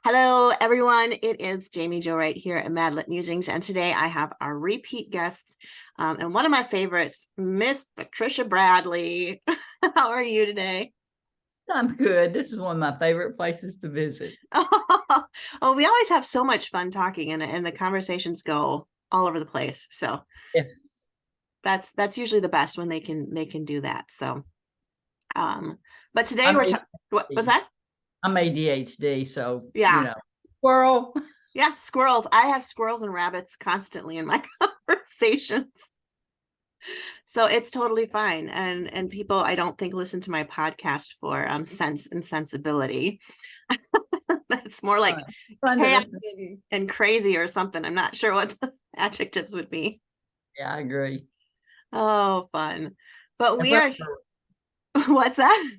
Hello, everyone. It is Jaime Jo Wright here at Mad Lit Musings, and today I have our repeat guest, and one of my favorites, Miss Patricia Bradley. How are you today? I'm good. This is one of my favorite places to visit. Oh, we always have so much fun talking, and the conversations go all over the place. So Yeah. that's usually the best when they can do that. So, but today I'm what was ADHD. that? I'm ADHD, so Yeah, squirrel. yeah, squirrels. I have squirrels and rabbits constantly in my conversations. So it's totally fine. And people I don't think listen to my podcast for sense and sensibility. That's more like Fun to chaotic listen. and crazy or something. I'm not sure what the adjectives would be. Yeah, I agree. Oh, fun. But And we where are were what's that?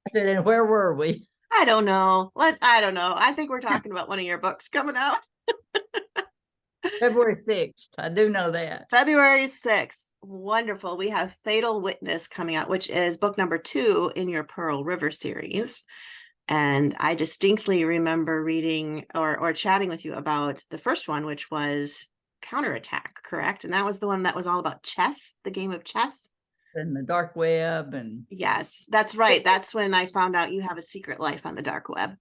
I said, and where were we? I don't know. I don't know. I think we're talking about one of your books coming out February 6th. I do know that. February 6th. Wonderful. We have Fatal Witness coming out, which is book number 2 in your Pearl River series. And I distinctly remember reading or chatting with you about the first one, which was Counterattack, correct? And that was the one that was all about chess, the game of chess. And the dark web and Yes, that's right. That's when I found out you have a secret life on the dark web.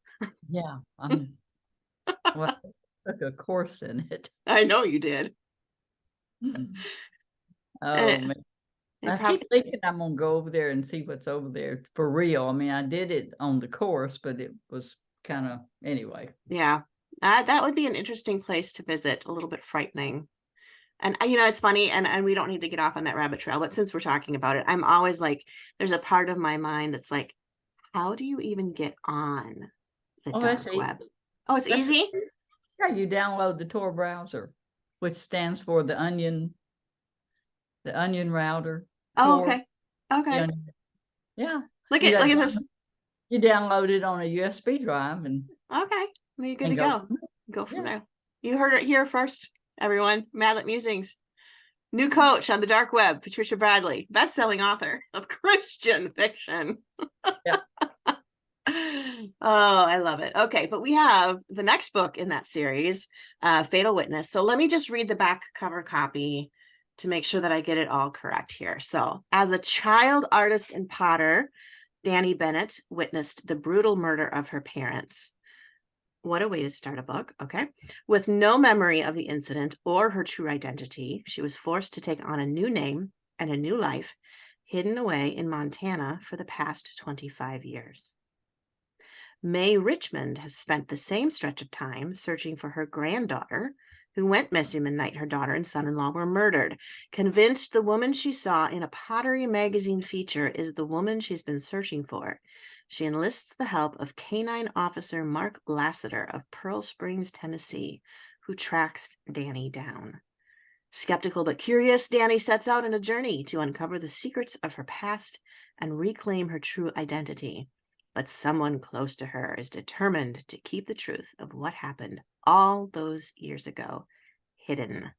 yeah, well, I took a course in it. I know you did. And Oh it, man. it I probably, keep thinking I'm gonna go over there and see what's over there for real. I mean, I did it on the course, but it was kind of anyway. yeah, that would be an interesting place to visit, a little bit frightening. And it's funny, and we don't need to get off on that rabbit trail, but since we're talking about it, I'm always like, there's a part of my mind that's like, how do you even get on the Oh, that's dark easy. web? Oh, it's That's easy? Yeah, you download the Tor browser, which stands for the onion router. Oh, Tor. okay. The Okay. onion. Yeah, Look you at got look at this. you download it on a USB drive Okay. Well, you're good to and go. go. Go from Yeah, there. You heard it here first, everyone. Madlet Musings. New coach on the dark web, Patricia Bradley, best-selling author of Christian fiction. yeah. Oh, I love it. Okay, but we have the next book in that series, Fatal Witness. So let me just read the back cover copy to make sure that I get it all correct here. So, as a child artist and potter, Dani Bennett witnessed the brutal murder of her parents. What a way to start a book. Okay. With no memory of the incident or her true identity, she was forced to take on a new name and a new life, hidden away in Montana for the past 25 years. Mae Richmond has spent the same stretch of time searching for her granddaughter, who went missing the night her daughter and son in law were murdered. Convinced the woman she saw in a Pottery magazine feature is the woman she's been searching for, she enlists the help of canine officer Mark Lassiter of Pearl Springs, Tennessee, who tracks Dani down. Skeptical but curious, Dani sets out on a journey to uncover the secrets of her past and reclaim her true identity. But someone close to her is determined to keep the truth of what happened all those years ago hidden.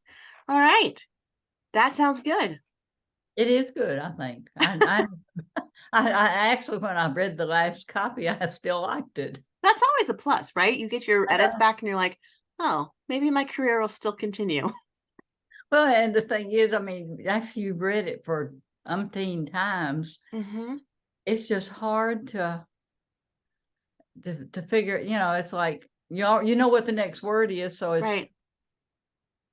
All right. That sounds good. It is good. I think. I actually, when I read the last copy, I still liked it. That's always a plus, right? You get your edits back and you're like, oh, maybe my career will still continue. Well, and the thing is, I mean, after you've read it for umpteen times, Mm-hmm. it's just hard to figure. It's like you know what the next word is, Right.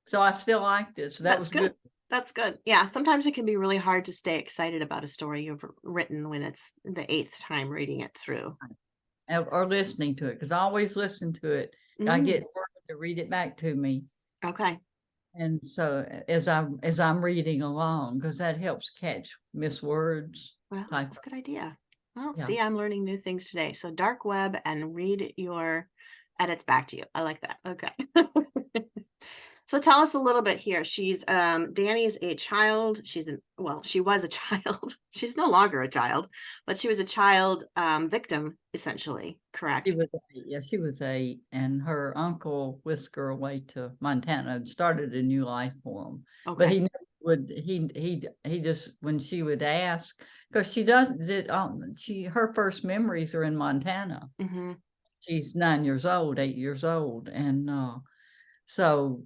so I still liked it. So that That's was good. good. That's good. Yeah. Sometimes it can be really hard to stay excited about a story you've written when it's the 8th time reading it through. Or listening to it, because I always listen to it. I Mm, get to read it back to me, okay. and so as I'm reading along, because that helps catch miswords Well, type. that's a good idea. Well, Yeah. see, I'm learning new things today. So dark web and read your edits back to you. I like that. Okay. So tell us a little bit here. She's Dani's a child. She was a child. She's no longer a child, but she was a child victim, essentially, correct? She was 8, and her uncle whisked her away to Montana and started a new life for him. But Okay. he never would he just, when she would ask, because she doesn't did she her first memories are in Montana. Mm-hmm. she's 9 years old, 8 years old, and so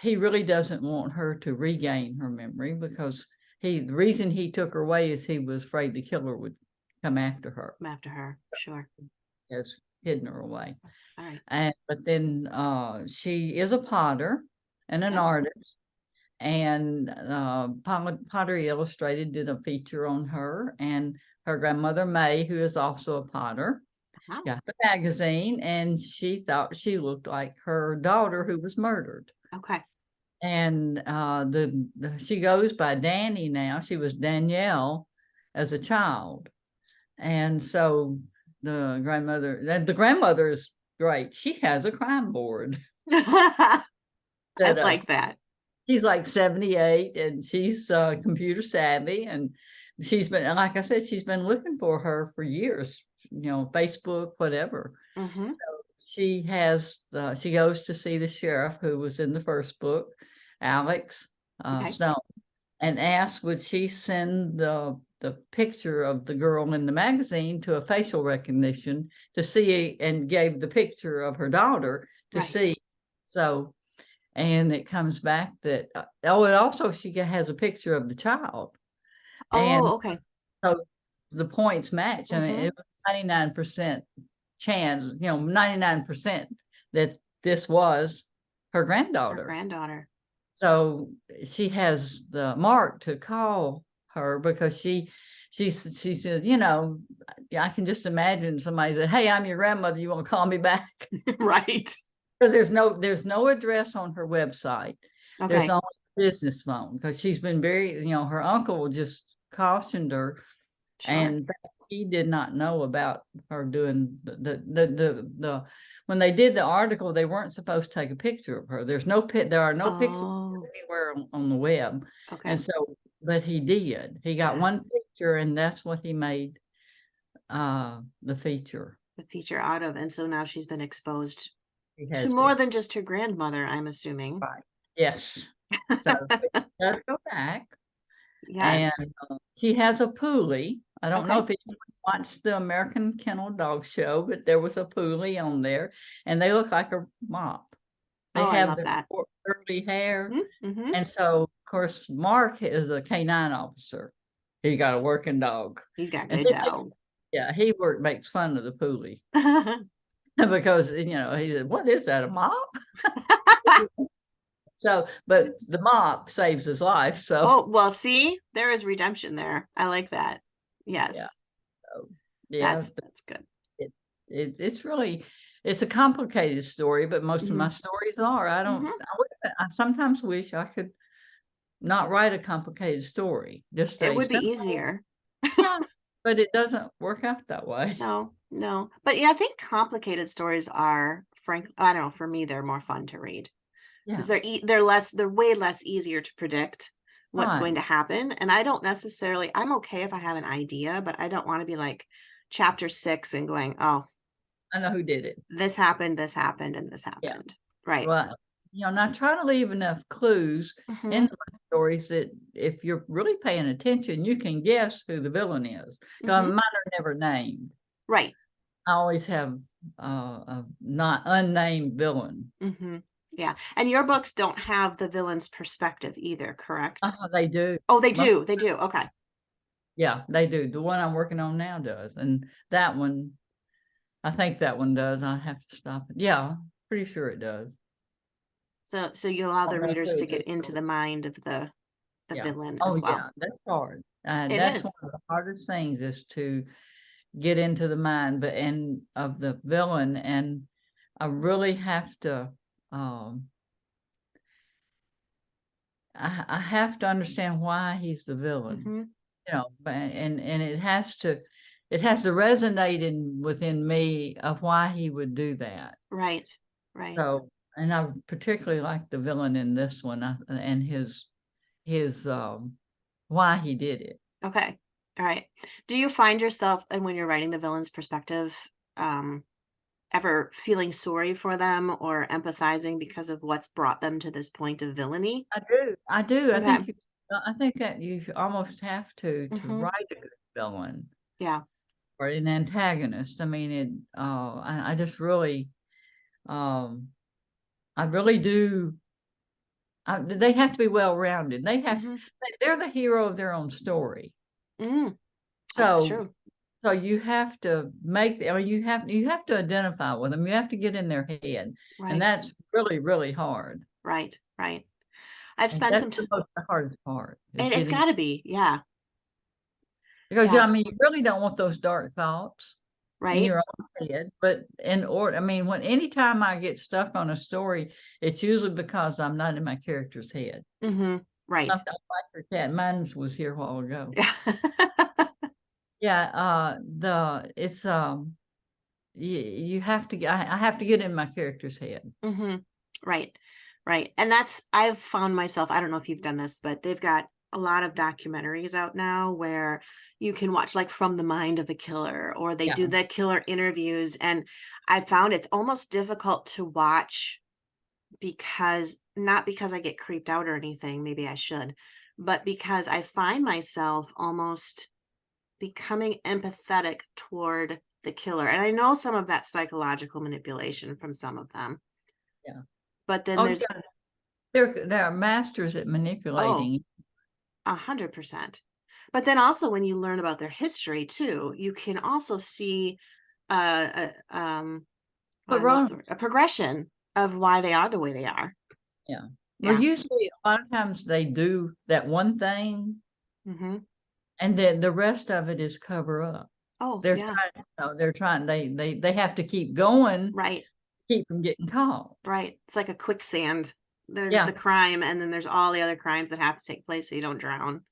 he really doesn't want her to regain her memory because the reason he took her away is he was afraid the killer would come after her. After her, sure. Has hidden her away. All right. But then she is a potter and an Okay. artist, and Pottery Illustrated did a feature on her, and her grandmother May, who is also a potter, Wow. got the magazine, and she thought she looked like her daughter who was murdered. Okay. And she goes by Danny now. She was Danielle as a child, and so the grandmother is great. She has a crime board. I that like that. She's like 78, and she's computer savvy, and she's been, like I said, she's been looking for her for years, Facebook, whatever. Mm-hmm. She goes to see the sheriff who was in the first book, Alex Okay. Stone, and asks would she send the picture of the girl in the magazine to a facial recognition to see, and gave the picture of her daughter to Right. see. So, and it comes back that, and also she has a picture of the child. And Oh, okay. so the points match. I mean, Mhm. it was 99% chance, 99% that this was her Her granddaughter. granddaughter. So she has the mark to call her because she said, I can just imagine somebody said, "Hey, I'm your grandmother. You want to call me back?" Right. Because there's no address on her website. There's Okay. only a business phone because she's been very, her uncle just cautioned her, Sure. and he did not know about her doing the when they did the article, they weren't supposed to take a picture of her. There are no pictures Oh, anywhere on the web. okay. And so, but he did. He got Yeah. one picture, and that's what he made the feature. The feature out of, and so now she's been exposed He to has more been. than just her grandmother, I'm assuming. Right. Yes. So let's go back. Yes. And he has a poolie. I don't know Okay. if you watched the American Kennel Dog Show, but there was a poolie on there, and they look like a mop. They Oh, I have love the that. short, curly hair. Mm-hmm. And so, of course, Mark is a canine officer. He got a working dog. He's got And good dog. he makes fun of the poolie because, he said, "What is that, a mop?" So, but the mop saves his life. So, Oh, well, see, there is redemption there. I like that. Yes. yeah. So, yeah. That's good. It's really, it's a complicated story, but most of my stories are. I sometimes wish I could not write a complicated story. Just It a would be simple, easier. yeah, but it doesn't work out that way. No, no. But yeah, I think complicated stories are, frankly, I don't know, for me, they're more fun to read Yeah, because they're way less easier to predict what's going to right. happen. And I don't necessarily, I'm okay if I have an idea, but I don't want to be like chapter 6 and going, oh, I know who did it. this happened, and this Yeah. happened. Right. Well, and I try to leave enough clues in Mm-hmm. my stories that if you're really paying attention, you can guess who the villain is. Because Mm-hmm. mine are never named. Right. I always have a not unnamed villain. Mm-hmm. Yeah. And your books don't have the villain's perspective either, correct? They do. Oh, they Most, do. They do. Okay. yeah, they do. The one I'm working on now does, and that one, I think that one does. I have to stop it. Yeah, pretty sure it does. So you allow I the don't know readers who to it get is, into though. the mind of the Yeah. villain Oh, as well. yeah, that's hard. It That's one is. of the hardest things is to get into the mind, of the villain, and I really have to. I have to understand why he's the villain. Mm-hmm. But and it has to resonate within me of why he would do that. Right. Right. So, and I particularly like the villain in this one, and his why he did it. Okay. All right. Do you find yourself, and when you're writing the villain's perspective, ever feeling sorry for them or empathizing because of what's brought them to this point of villainy? I do. I do. Okay. I think that you almost have to Mm-hmm. write a good villain. Yeah. or an antagonist. I mean, I just really, I really do. They have to be well-rounded. They're the hero of their own story. Mm, that's So, true. so you have to you have to identify with them. You have to get in their head, and Right, that's really, really hard. right, right. I've And spent that's some the hardest part is and it's getting, got to be, yeah, because yeah, I mean, you really don't want those dark thoughts in right. your own head. But I mean, anytime I get stuck on a story, it's usually because I'm not in my character's head. Mm-hmm. Right. Something like your cat. Mine was here a while ago. Yeah. Yeah, it's you have to I have to get in my character's head. Mm-hmm. Right. Right. And that's, I've found myself, I don't know if you've done this, but they've got a lot of documentaries out now where you can watch like From the Mind of a Killer, or they Yeah, do the killer interviews. And I found it's almost difficult to watch because not because I get creeped out or anything, maybe I should, but because I find myself almost becoming empathetic toward the killer. And I know some of that psychological manipulation from some of them, yeah. but then Oh, there's, yeah. They're masters at oh, manipulating. 100%. But then also when you learn about their history too, you can also see But what's wrong. the word? A progression of why they are the way they are. Yeah. Well, Yeah. usually a lot of times they do that one thing, Hmm. and then the rest of it is cover up. Oh, They're yeah. trying, they're trying, they have to keep going, Right. keep from getting caught. Right. It's like a quicksand. There's Yeah. the crime, and then there's all the other crimes that have to take place so you don't drown.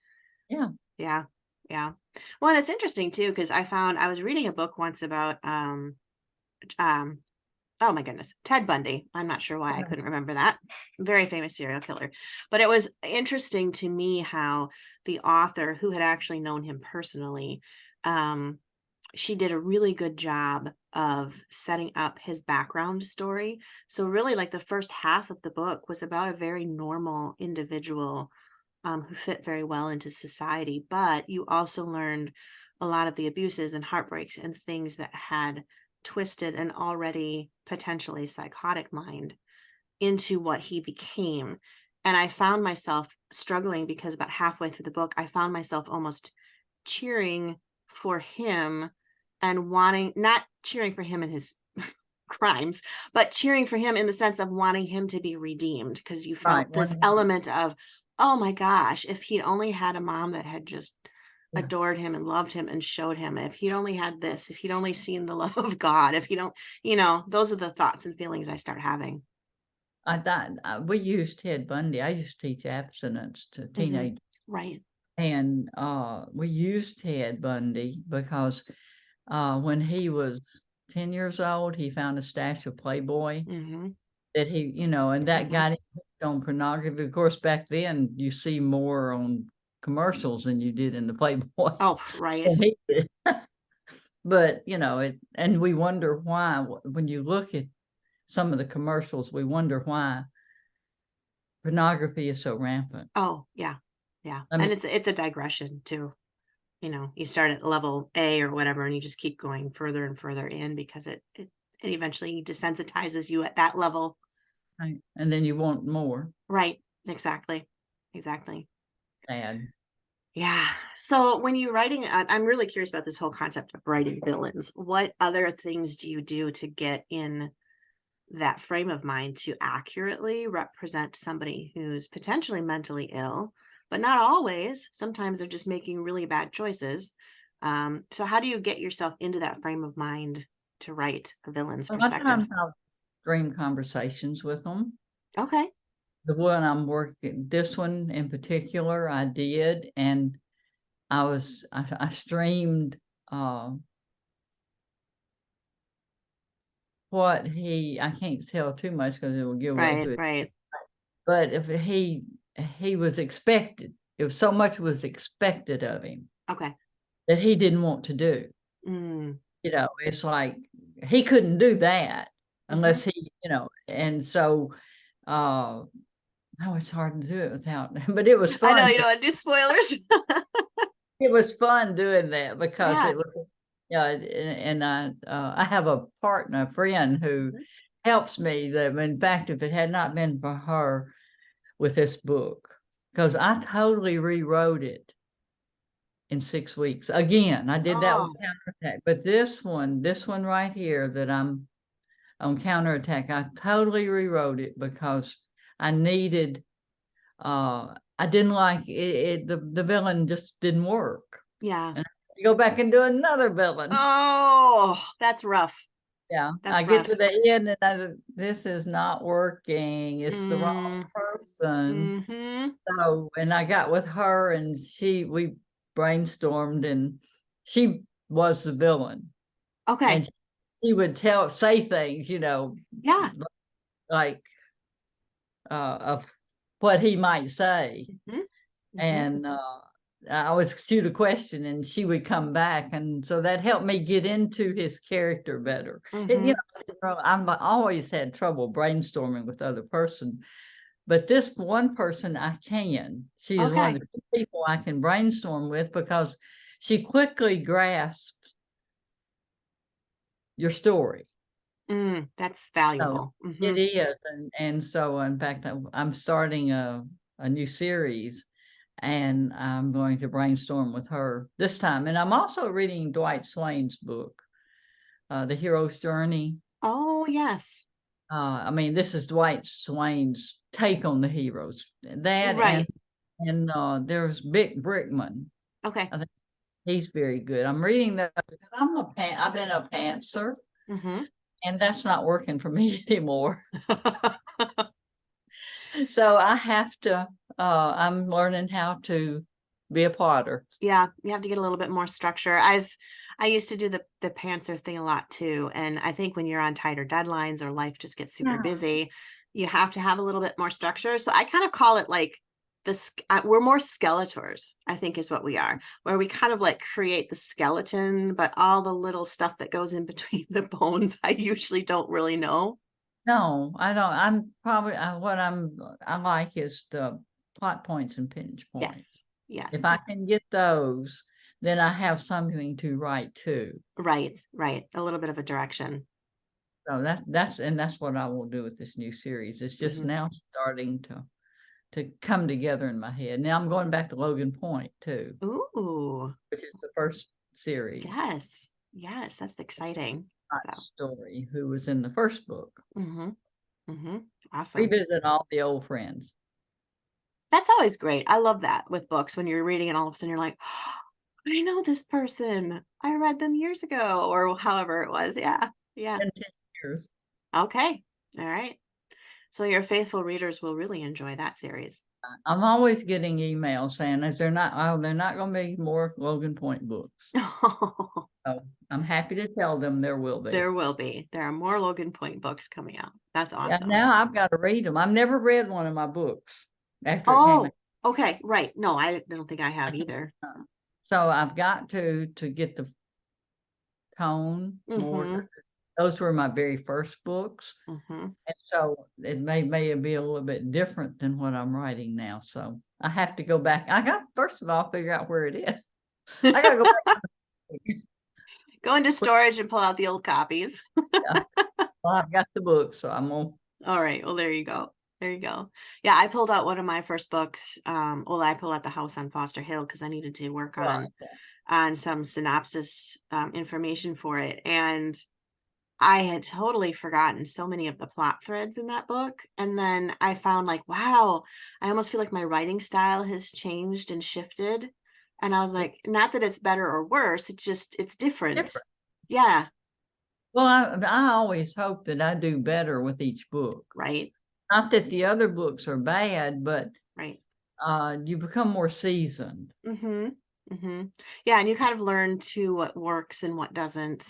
Yeah. Yeah. Yeah. Well, and it's interesting too, because I was reading a book once about um oh my goodness, Ted Bundy. I'm not sure why I couldn't remember that. Very famous serial killer. But it was interesting to me how the author, who had actually known him personally, um, she did a really good job of setting up his background story. So really like the first half of the book was about a very normal individual who fit very well into society, but you also learned a lot of the abuses and heartbreaks and things that had twisted an already potentially psychotic mind into what he became. And I found myself struggling because about halfway through the book, I found myself almost cheering for him and wanting, not cheering for him and his crimes, but cheering for him in the sense of wanting him to be redeemed, because you Right. felt this element of, oh my gosh, if he'd only had a mom that had just Yeah. adored him and loved him and showed him, if he'd only had this, if he'd only seen the love of God, if he don't, those are the thoughts and feelings I start having. I thought we used Ted Bundy. I used to teach abstinence to Hmm. teenagers, Right. and we used Ted Bundy because when he was 10 years old, he found a stash of Playboy Hmm. that and that Hmm. got him hooked on pornography. Of course, back then you see more on commercials than you did in the Playboy. Oh, right. Than he did. But and we wonder why when you look at some of the commercials, we wonder why pornography is so rampant. Oh, yeah. Yeah. I mean, And it's a digression too. You start at level A or whatever, and you just keep going further and further in because it eventually desensitizes you at that level. right, and then you want more. Right. Exactly. Exactly. Sad. Yeah. So when you're writing, I'm really curious about this whole concept of writing villains. What other things do you do to get in that frame of mind to accurately represent somebody who's potentially mentally ill, but not always? Sometimes they're just making really bad choices. So how do you get yourself into that frame of mind to write a villain's A lot of perspective? times I'll stream conversations with them. Okay. The one I'm working, this one in particular, I did, and I streamed uh, I can't tell too much because it will give away who Right. it is. Right. But if he was expected, if so much was expected of him Okay. that he didn't want to do. Mm. It's like he couldn't do that Hmm. unless and so uh oh, it's hard to do it without, but it was I know fun. you don't want to do spoilers. It was fun doing that because Yeah. Yeah, and I have a partner, a friend who Mhm. helps me. That in fact, if it had not been for her with this book, because I totally rewrote it in 6 weeks. Again, I did that with Oh, Counterattack, but this one right here that I'm on Counterattack, I totally rewrote it because I needed. I didn't like it. The villain just didn't work, yeah. and I had to go back and do another villain. Oh, that's rough. Yeah, I That's get rough. to the end and this is not working. It's the wrong Mm, person. mm-hmm. So, and I got with her and we brainstormed and she was the villain. Okay. And she would say things, Yeah. like of what he might say. Mm-hmm. Mm-hmm. And I would shoot a question and she would come back. And so that helped me get into his character better. Mm-hmm. I've always had trouble brainstorming with other person, but this one person I can. She is one Okay. of the few people I can brainstorm with because she quickly grasps your story. That's So valuable. Mm-hmm. it is, and so in fact, I'm starting a new series, and I'm going to brainstorm with her this time. And I'm also reading Dwight Swain's book, The Hero's Journey. Oh, yes. I mean, this is Dwight Swain's take on the heroes. That Right. and there's Vic Brickman. Okay. I think he's very good. I'm reading that because I've been a pantser, Mm-hmm. and that's not working for me anymore. So I have to. I'm learning how to be a plotter. Yeah, you have to get a little bit more structure. I used to do the pantser thing a lot too, and I think when you're on tighter deadlines or life just gets super Yeah. busy, you have to have a little bit more structure. So I kind of call it like we're more skeletors, I think is what we are, where we kind of like create the skeleton, but all the little stuff that goes in between the bones, I usually don't really know. No, I don't. I'm probably I like is the plot points and pinch points. Yes. If Yes. I can get those, then I have something to write to. Right, right. A little bit of a direction. So that's what I will do with this new series. It's just Hmm. now starting to come together in my head. Now I'm going back to Logan Point too, Ooh. which is the first series. Yes. Yes, that's exciting. So, Story, who was in the first book. mhm, mhm. Awesome. Revisit all the old friends. That's always great. I love that with books when you're reading and all of a sudden you're like, I know this person. I read them years ago or however it was. Yeah. Yeah. 10 years. Okay. All right. So your faithful readers will really enjoy that series. I'm always getting emails saying that they're not going to be more Logan Point books. So I'm happy to tell them there will be. There will be. There are more Logan Point books coming out. That's Yeah, awesome. now I've got to read them. I've never read one of my books after it came out. Oh, okay. Right. No, I don't think I have either. So I've got to get the tone more. Mm-hmm. Those were my very first books. Mm-hmm. And so it may be a little bit different than what I'm writing now. So I have to go back. I got first of all figure out where it is. I gotta go back. Go into storage and pull out the old copies. Yeah. Well, I've got the book, so I'm gonna. All right. Well, there you go. There you go. Yeah, I pulled out one of my first books. Well, I pulled out The House on Foster Hill because I needed to work Right. on some synopsis information for it. And I had totally forgotten so many of the plot threads in that book. And then I found like, wow, I almost feel like my writing style has changed and shifted. And I was like, not that it's better or worse, it's different. Different. Yeah, Well, I always hope that I do better with each book. right, Not that the other books are bad, but right. you become more seasoned. Mm-hmm. Mm-hmm. Yeah, and you kind of learn too what works and what doesn't.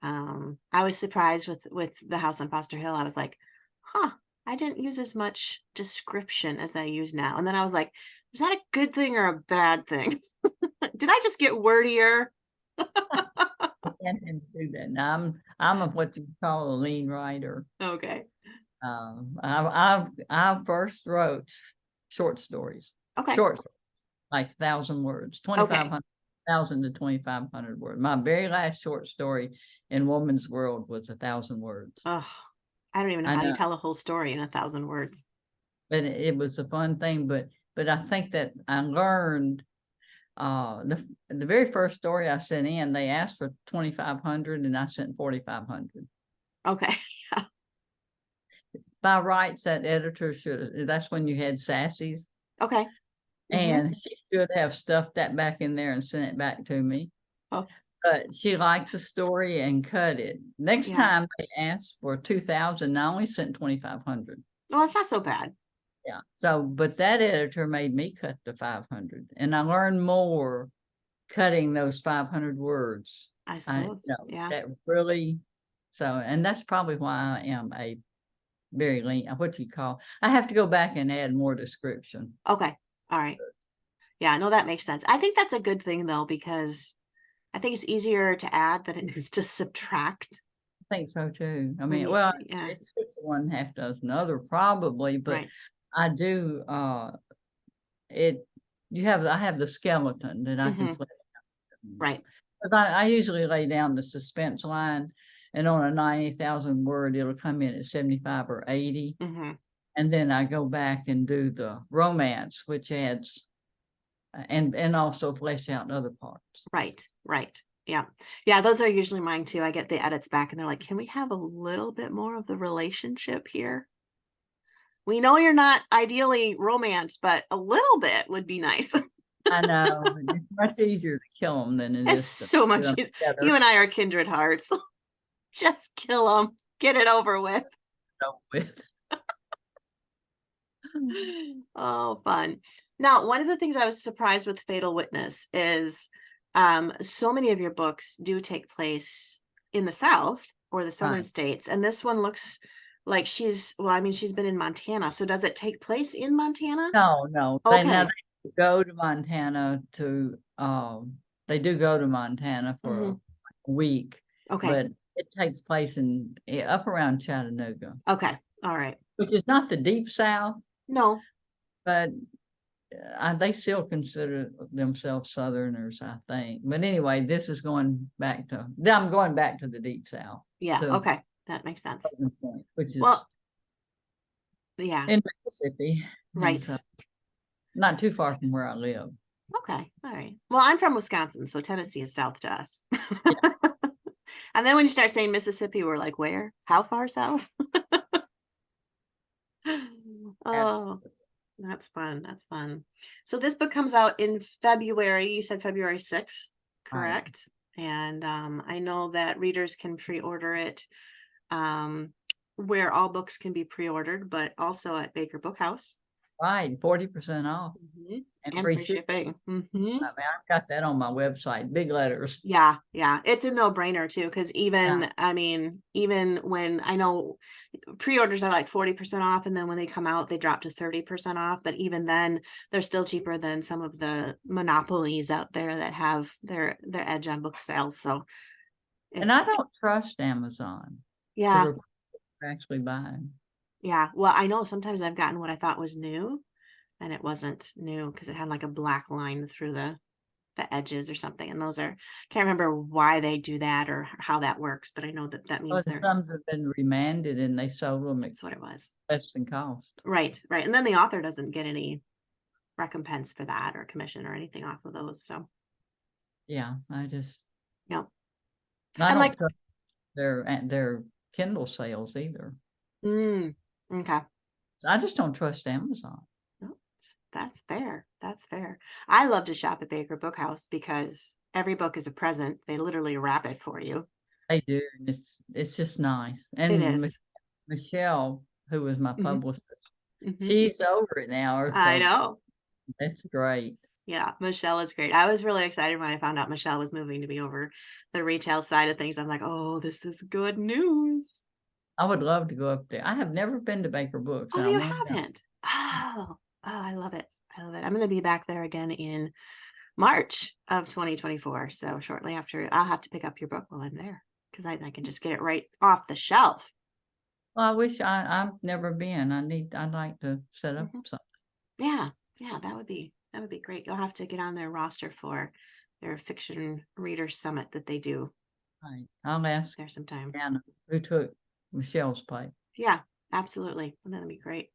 I was surprised with The House on Foster Hill. I was like, huh, I didn't use as much description as I use now. And then I was like, is that a good thing or a bad thing? Did I just get wordier? I can't do that. Now, I'm a what you call a lean writer. Okay. I first wrote short stories, Okay. short like 1,000 words, Okay. 2,500. 1,000 to 2,500 words. My very last short story in Woman's World was 1,000 words. Oh, I don't even know I how you know, tell a whole story in 1,000 words. but it was a fun thing. But I think that I learned the very first story I sent in, they asked for 2,500 and I sent 4,500. Okay. By rights, that editor should, that's when you had sassies, Okay. and she should have stuffed that back in there and sent it back to me. Oh, But she liked the story and cut it. Next yeah. time they asked for 2,000, I only sent 2,500. Well, it's not so bad. Yeah. So, but that editor made me cut the 500, and I learned more cutting those 500 words. I suppose. Yeah. That really, so, and that's probably why I am a very lean, what you call, I have to go back and add more description. Okay. All right. Yeah, no, that makes sense. I think that's a good thing though, because I think it's easier to add than it is to subtract. I think so too. I When mean, you, well, yeah, it's 1/2 dozen other probably, but right. I do, I have the skeleton that I can flesh out. Right. But I usually lay down the suspense line, and on a 90,000 word, it'll come in at 75 or 80. And then I go back and do the romance, which adds, and also flesh out other parts. Right. Right. Yeah. Yeah. Those are usually mine too. I get the edits back and they're like, can we have a little bit more of the relationship here? We know you're not ideally romance, but a little bit would be nice. I know, it's much easier to kill them than it It's is to so put much 'em easier. together. You and I are kindred hearts. Just kill them. Get it over with. With. Oh, fun. Now, one of the things I was surprised with Fatal Witness is so many of your books do take place in the South or the southern Right. states. And this one looks like she's been in Montana. So does it take place in Montana? No. Okay. They go to Montana to, they do go to Montana for a week, Okay. but it takes place in up around Chattanooga, Okay. All right. which is not the deep South, No. but they still consider themselves Southerners, I think. But anyway, this is I'm going back to the deep South. Yeah. to Okay. That makes sense. Point, which is Well, yeah. in Mississippi. Right. So not too far from where I live. Okay. All right. Well, I'm from Wisconsin, so Tennessee is south to us. And then when you start saying Mississippi, we're like, where? How far south? Oh, that's fun. That's fun. So this book comes out in February. You said February 6th, correct? Right. And I know that readers can pre-order it where all books can be pre-ordered, but also at Baker Bookhouse. Right, 40% off. And free shipping. I mean, I've got that on my website, big letters. Yeah, it's a no-brainer too, because even when I know pre-orders are like 40% off, and then when they come out they drop to 30% off, but even then they're still cheaper than some of the monopolies out there that have their edge on book sales. So and I don't trust Amazon. Yeah, actually buying. Yeah, well, I know sometimes I've gotten what I thought was new and it wasn't new because it had like a black line through the edges or something, and those are, can't remember why they do that or how that works, but I know that means they're, some have been remanded and they sold them. That's what it was. Less than cost. Right. And then the author doesn't get any recompense for that or commission or anything off of those. So yeah, I just no. I don't like their Kindle sales either. Okay. So I just don't trust Amazon. No, that's fair. That's fair. I love to shop at Baker Bookhouse because every book is a present. They literally wrap it for you. They do. It's just nice. And it is. Michelle, who was my publicist, she's over it now. I know. That's great. Yeah, Michelle is great. I was really excited when I found out Michelle was moving to be over the retail side of things. I'm like, oh, this is good news. I would love to go up there. I have never been to Baker Books. Oh, you haven't? Oh, I love it. I love it. I'm going to be back there again in March of 2024. So shortly after, I'll have to pick up your book while I'm there because I can just get it right off the shelf. Well, I wish I've never been. I'd like to set up something. Yeah, that would be great. You'll have to get on their roster for their fiction reader summit that they do Right. I'll ask there sometime. Anna, who took Michelle's place. Yeah, absolutely. And that'd be great.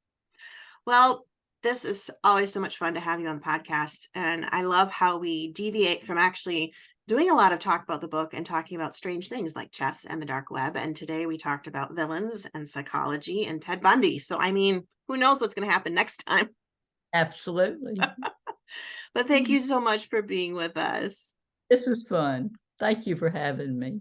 Well, this is always so much fun to have you on the podcast. And I love how we deviate from actually doing a lot of talk about the book and talking about strange things like chess and the dark web. And today we talked about villains and psychology and Ted Bundy. So, I mean, who knows what's going to happen next time? Absolutely. But thank you so much for being with us. This was fun. Thank you for having me.